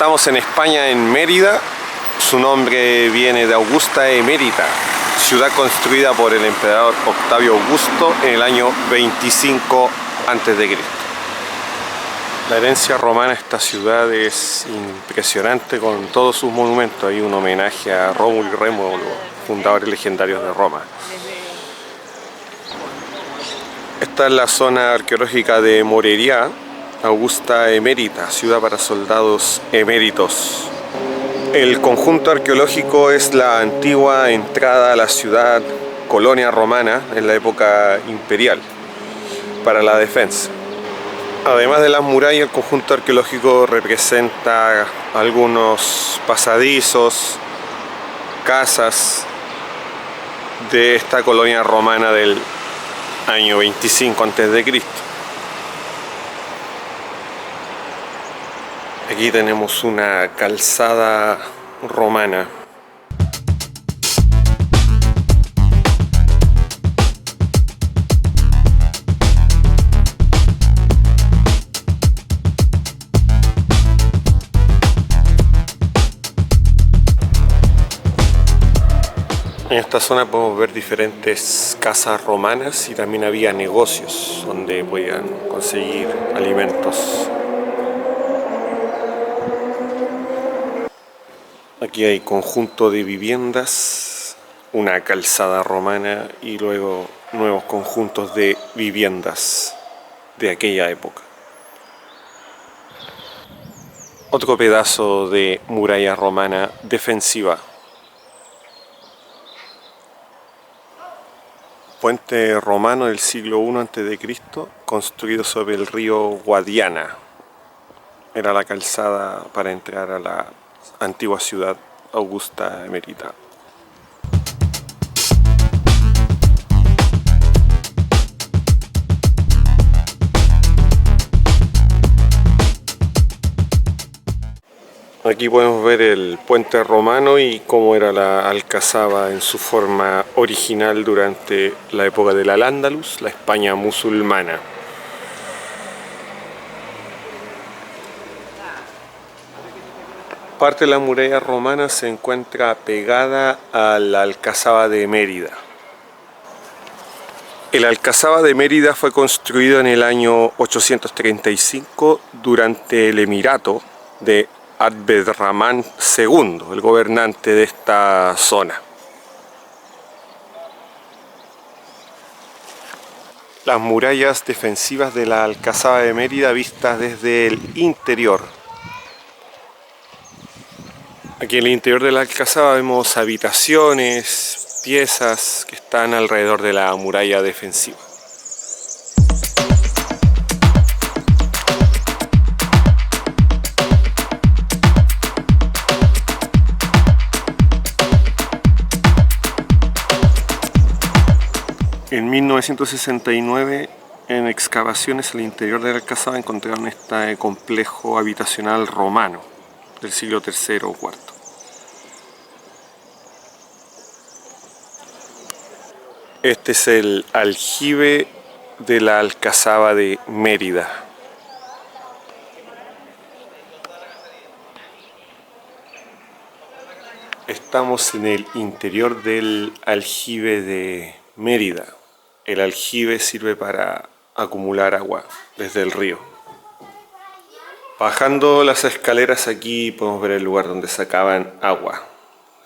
Estamos en España, en Mérida. Su nombre viene de Augusta Emérita, ciudad construida por el emperador Octavio Augusto en el año 25 a.C. La herencia romana de esta ciudad es impresionante con todos sus monumentos. Hay un homenaje a Rómulo y Remo, los fundadores legendarios de Roma. Esta es la zona arqueológica de Morería, Augusta Emérita, ciudad para soldados eméritos. El conjunto arqueológico es la antigua entrada a la ciudad, colonia romana en la época imperial, para la defensa. Además de las murallas, el conjunto arqueológico representa algunos pasadizos, casas de esta colonia romana del año 25 a.C. Aquí tenemos una calzada romana. En esta zona podemos ver diferentes casas romanas y también había negocios donde podían conseguir alimentos. Aquí hay conjunto de viviendas, una calzada romana y luego nuevos conjuntos de viviendas de aquella época. Otro pedazo de muralla romana defensiva. Puente romano del siglo I a.C., construido sobre el río Guadiana. Era la calzada para entrar a la antigua ciudad Augusta Emérita. Aquí podemos ver el puente romano y cómo era la alcazaba en su forma original durante la época del Al-Ándalus, la España musulmana. Parte de la muralla romana se encuentra pegada a la alcazaba de Mérida. El alcazaba de Mérida fue construido en el año 835 durante el emirato de Abderramán II, el gobernante de esta zona. Las murallas defensivas de la alcazaba de Mérida vistas desde el interior. Aquí en el interior de la alcazaba vemos habitaciones, piezas que están alrededor de la muralla defensiva. En 1969, en excavaciones al interior de la alcazaba encontraron este complejo habitacional romano del siglo III o IV. Este es el aljibe de la alcazaba de Mérida. Estamos en el interior del aljibe de Mérida. El aljibe sirve para acumular agua desde el río. Bajando las escaleras aquí podemos ver el lugar donde sacaban agua.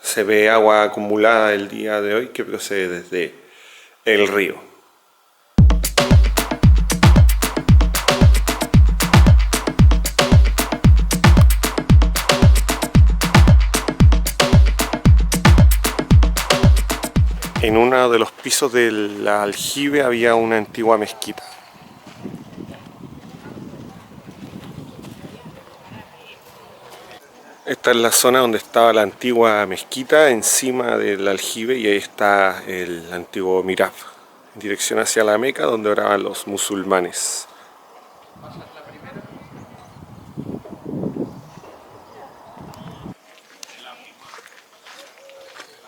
Se ve agua acumulada el día de hoy que procede desde el río. En uno de los pisos del aljibe había una antigua mezquita. Esta es la zona donde estaba la antigua mezquita, encima del aljibe, y ahí está el antiguo mihrab, en dirección hacia la Meca, donde oraban los musulmanes.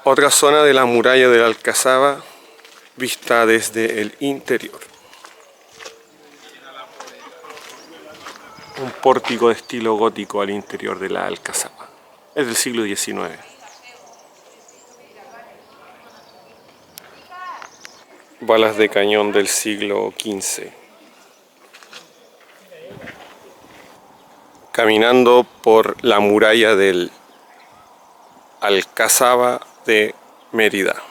Otra zona de la muralla de la alcazaba vista desde el interior. un pórtico de estilo gótico al interior de la alcazaba. Es del siglo XIX. Balas de cañón del siglo XV. Caminando por la muralla del Alcazaba de Mérida.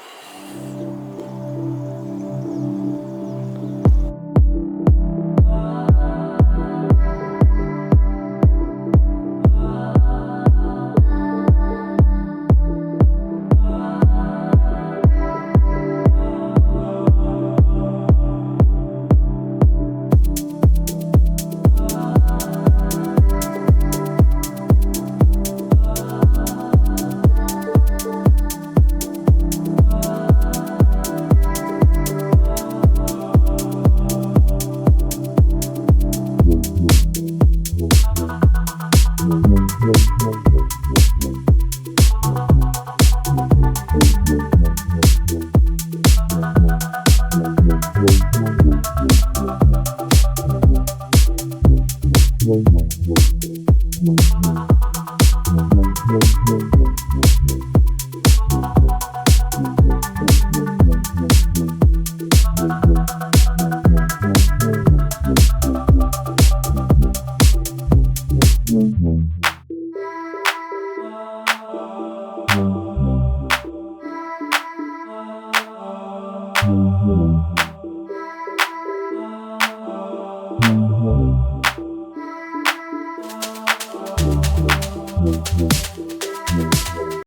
Mm-hmm.